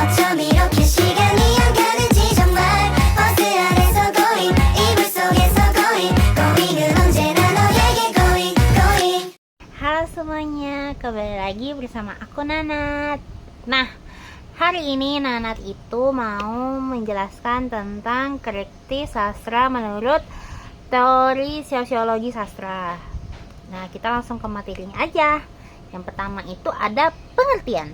어쩜 이렇게 시간이 안 가는지 정말 버스 안에서 going 이불 속에서 going은 언제나 너에게 going. Halo semuanya, kembali lagi bersama aku Nanat. Nah, hari ini Nanat itu mau menjelaskan tentang kritik sastra menurut teori sosiologi sastra. Nah, kita langsung ke materinya aja. Yang pertama itu ada pengertian.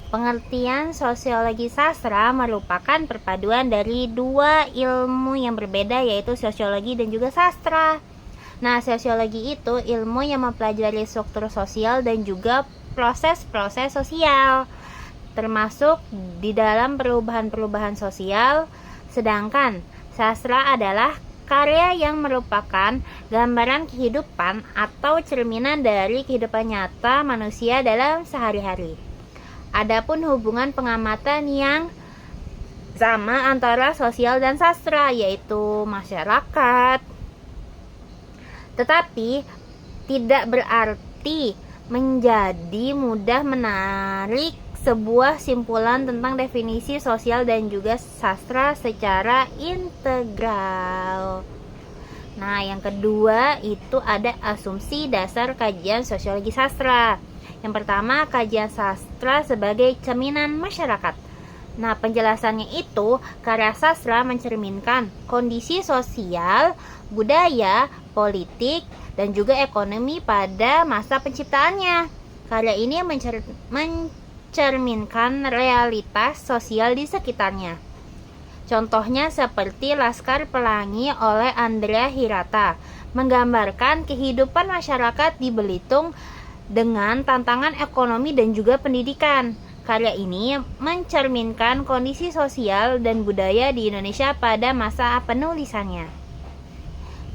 Pengertian sosiologi sastra merupakan perpaduan dari dua ilmu yang berbeda, yaitu sosiologi dan juga sastra. Nah, sosiologi itu ilmu yang mempelajari struktur sosial dan juga proses-proses sosial, termasuk di dalam perubahan-perubahan sosial. Sedangkan sastra adalah karya yang merupakan gambaran kehidupan atau cerminan dari kehidupan nyata manusia dalam sehari-hari. Adapun hubungan pengamatan yang sama antara sosial dan sastra, yaitu masyarakat, tetapi tidak berarti menjadi mudah menarik sebuah simpulan tentang definisi sosial dan juga sastra secara integral. Nah, yang kedua itu ada asumsi dasar kajian sosiologi sastra. Yang pertama, kajian sastra sebagai cerminan masyarakat. Nah, penjelasannya itu, karya sastra mencerminkan kondisi sosial, budaya, politik, dan juga ekonomi pada masa penciptaannya. Karya ini mencerminkan realitas sosial di sekitarnya. Contohnya seperti Laskar Pelangi oleh Andrea Hirata, menggambarkan kehidupan masyarakat di Belitung dengan tantangan ekonomi dan juga pendidikan. Karya ini mencerminkan kondisi sosial dan budaya di Indonesia pada masa penulisannya.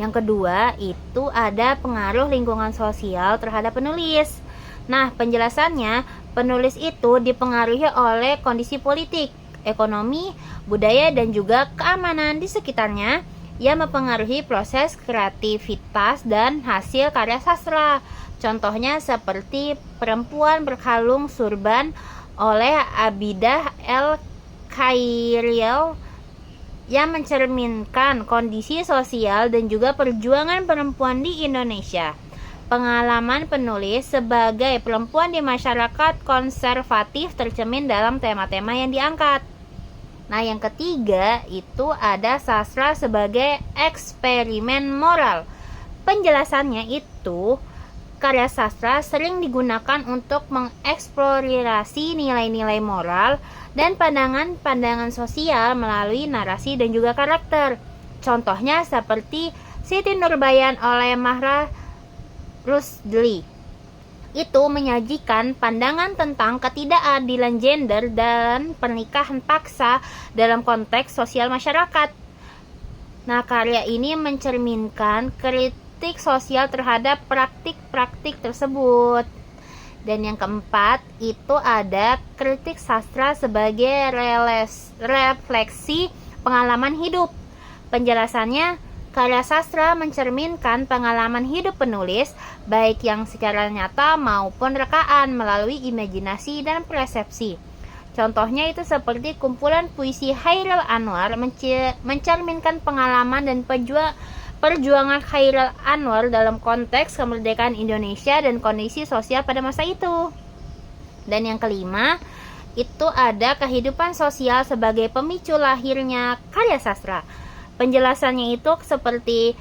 Yang kedua, itu ada pengaruh lingkungan sosial terhadap penulis. Nah, penjelasannya, penulis itu dipengaruhi oleh kondisi politik, ekonomi, budaya, dan juga keamanan di sekitarnya yang mempengaruhi proses kreativitas dan hasil karya sastra. Contohnya seperti Perempuan Berkalung Surban oleh Abidah El Khairil yang mencerminkan kondisi sosial dan juga perjuangan perempuan di Indonesia. Pengalaman penulis sebagai perempuan di masyarakat konservatif tercermin dalam tema-tema yang diangkat. Nah, yang ketiga itu ada sastra sebagai eksperimen moral. Penjelasannya itu, karya sastra sering digunakan untuk mengeksplorasi nilai-nilai moral dan pandangan-pandangan sosial melalui narasi dan juga karakter. Contohnya seperti Siti Nurbayan oleh Mahra Rushdie. Itu menyajikan pandangan tentang ketidakadilan gender dan pernikahan paksa dalam konteks sosial masyarakat. Nah, karya ini mencerminkan kritik sosial terhadap praktik-praktik tersebut. Dan yang keempat itu ada kritik sastra sebagai refleksi pengalaman hidup. Penjelasannya, karya sastra mencerminkan pengalaman hidup penulis, baik yang secara nyata maupun rekaan melalui imajinasi dan persepsi. Contohnya itu seperti kumpulan puisi Chairil Anwar mencerminkan pengalaman dan perjuangan Chairil Anwar dalam konteks kemerdekaan Indonesia dan kondisi sosial pada masa itu. Dan yang kelima, itu ada kehidupan sosial sebagai pemicu lahirnya karya sastra. Penjelasannya itu seperti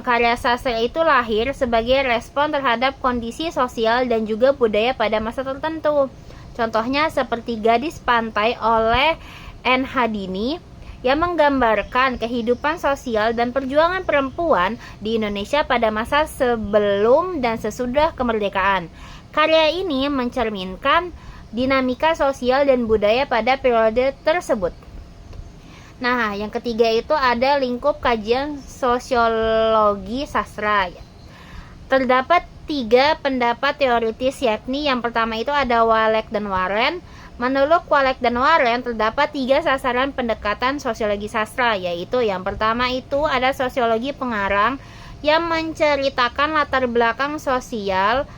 karya sastra itu lahir sebagai respon terhadap kondisi sosial dan juga budaya pada masa tertentu. Contohnya seperti Gadis Pantai oleh N. Hadini yang menggambarkan kehidupan sosial dan perjuangan perempuan di Indonesia pada masa sebelum dan sesudah kemerdekaan. Karya ini mencerminkan dinamika sosial dan budaya pada periode tersebut. Nah, yang ketiga itu ada lingkup kajian sosiologi sastra. Terdapat 3 pendapat teoritis, yakni yang pertama itu ada Walek dan Warren. Menurut Walek dan Warren, terdapat 3 sasaran pendekatan sosiologi sastra, yaitu yang pertama itu ada sosiologi pengarang yang menceritakan latar belakang sosial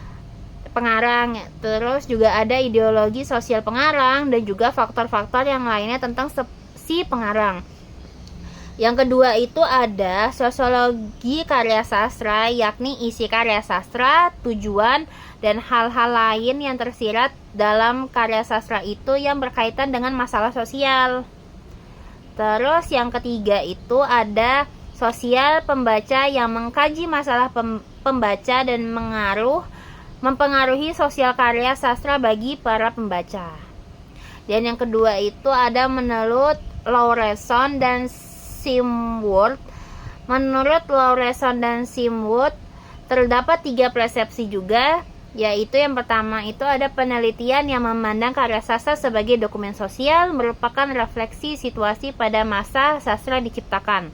pengarang. Terus juga ada ideologi sosial pengarang dan juga faktor-faktor yang lainnya tentang si pengarang. Yang kedua itu ada sosiologi karya sastra, yakni isi karya sastra, tujuan, dan hal-hal lain yang tersirat dalam karya sastra itu yang berkaitan dengan masalah sosial. Terus yang ketiga itu ada sosial pembaca yang mengkaji masalah pembaca dan mempengaruhi sosial karya sastra bagi para pembaca. Dan yang kedua itu ada menurut Lauresson dan Simworth. Menurut Lauresson dan Simworth terdapat 3 persepsi juga, yaitu yang pertama itu ada penelitian yang memandang karya sastra sebagai dokumen sosial, merupakan refleksi situasi pada masa sastra diciptakan.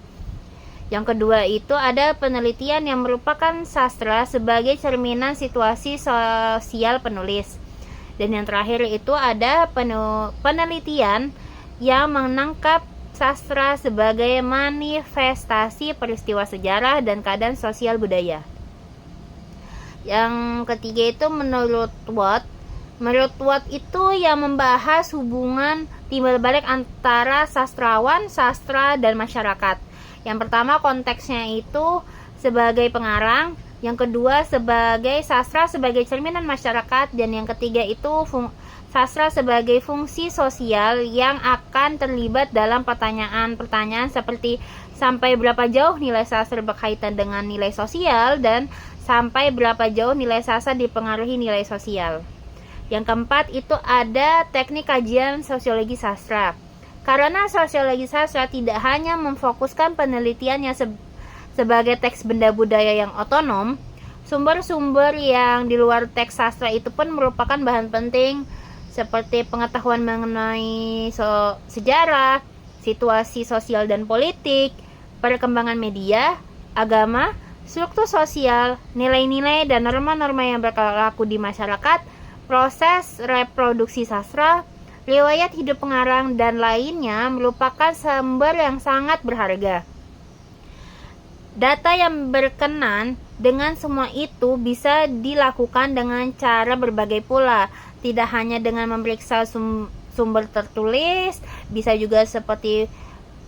Yang kedua itu ada penelitian yang merupakan sastra sebagai cerminan situasi sosial penulis. Dan yang terakhir itu ada penelitian yang menangkap sastra sebagai manifestasi peristiwa sejarah dan keadaan sosial budaya. Yang ketiga itu menurut Watt. Menurut Watt itu yang membahas hubungan timbal balik antara sastrawan, sastra, dan masyarakat. Yang pertama konteksnya itu sebagai pengarang, yang kedua sebagai sastra sebagai cerminan masyarakat, dan yang ketiga itu sastra sebagai fungsi sosial yang akan terlibat dalam pertanyaan-pertanyaan seperti sampai berapa jauh nilai sastra berkaitan dengan nilai sosial dan sampai berapa jauh nilai sastra dipengaruhi nilai sosial. Yang keempat itu ada teknik kajian sosiologi sastra. Karena sosiologi sastra tidak hanya memfokuskan penelitiannya sebagai teks benda budaya yang otonom, sumber-sumber yang di luar teks sastra itu pun merupakan bahan penting seperti pengetahuan mengenai sejarah, situasi sosial dan politik, perkembangan media, agama, struktur sosial, nilai-nilai dan norma-norma yang berlaku di masyarakat, proses reproduksi sastra, riwayat hidup pengarang, dan lainnya merupakan sumber yang sangat berharga. Data yang berkenan dengan semua itu bisa dilakukan dengan cara berbagai pula. Tidak hanya dengan memeriksa sumber tertulis, bisa juga seperti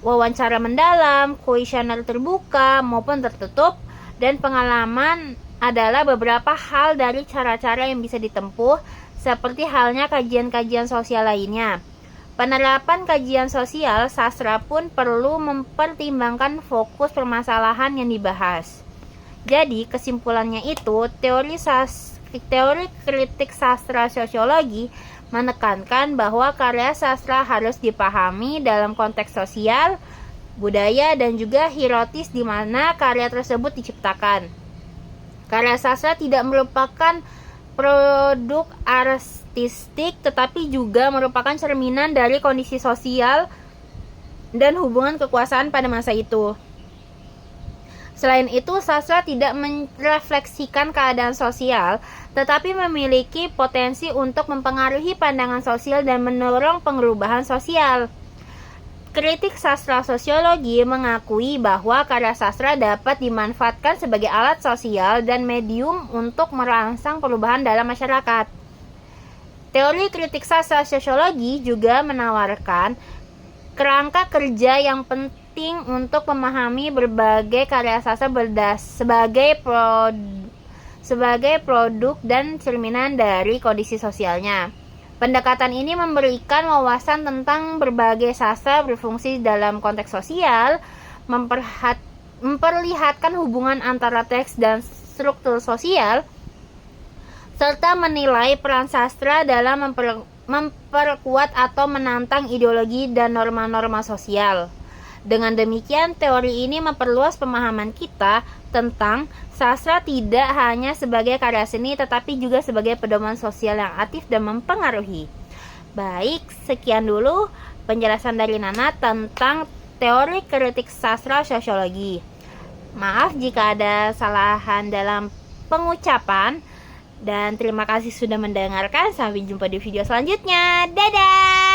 wawancara mendalam, kuesioner terbuka maupun tertutup, dan pengalaman adalah beberapa hal dari cara-cara yang bisa ditempuh, seperti halnya kajian-kajian sosial lainnya. Penerapan kajian sosial sastra pun perlu mempertimbangkan fokus permasalahan yang dibahas. Jadi, kesimpulannya itu, teori kritik sastra sosiologi menekankan bahwa karya sastra harus dipahami dalam konteks sosial, budaya, dan juga hirarkis di mana karya tersebut diciptakan. Karya sastra tidak merupakan produk artistik, tetapi juga merupakan cerminan dari kondisi sosial dan hubungan kekuasaan pada masa itu. Selain itu, sastra tidak merefleksikan keadaan sosial, tetapi memiliki potensi untuk mempengaruhi pandangan sosial dan mendorong perubahan sosial. Kritik sastra sosiologi mengakui bahwa karya sastra dapat dimanfaatkan sebagai alat sosial dan medium untuk merangsang perubahan dalam masyarakat. Teori kritik sastra sosiologi juga menawarkan kerangka kerja yang penting untuk memahami berbagai karya sastra sebagai produk dan cerminan dari kondisi sosialnya. Pendekatan ini memberikan wawasan tentang berbagai sastra berfungsi dalam konteks sosial, memperlihatkan hubungan antara teks dan struktur sosial, serta menilai peran sastra dalam memperkuat atau menantang ideologi dan norma-norma sosial. Dengan demikian, teori ini memperluas pemahaman kita tentang sastra tidak hanya sebagai karya seni, tetapi juga sebagai pedoman sosial yang aktif dan mempengaruhi. Baik, sekian dulu penjelasan dari Nana tentang teori kritik sastra sosiologi. Maaf jika ada kesalahan dalam pengucapan, dan terima kasih sudah mendengarkan. Sampai jumpa di video selanjutnya. Dadah!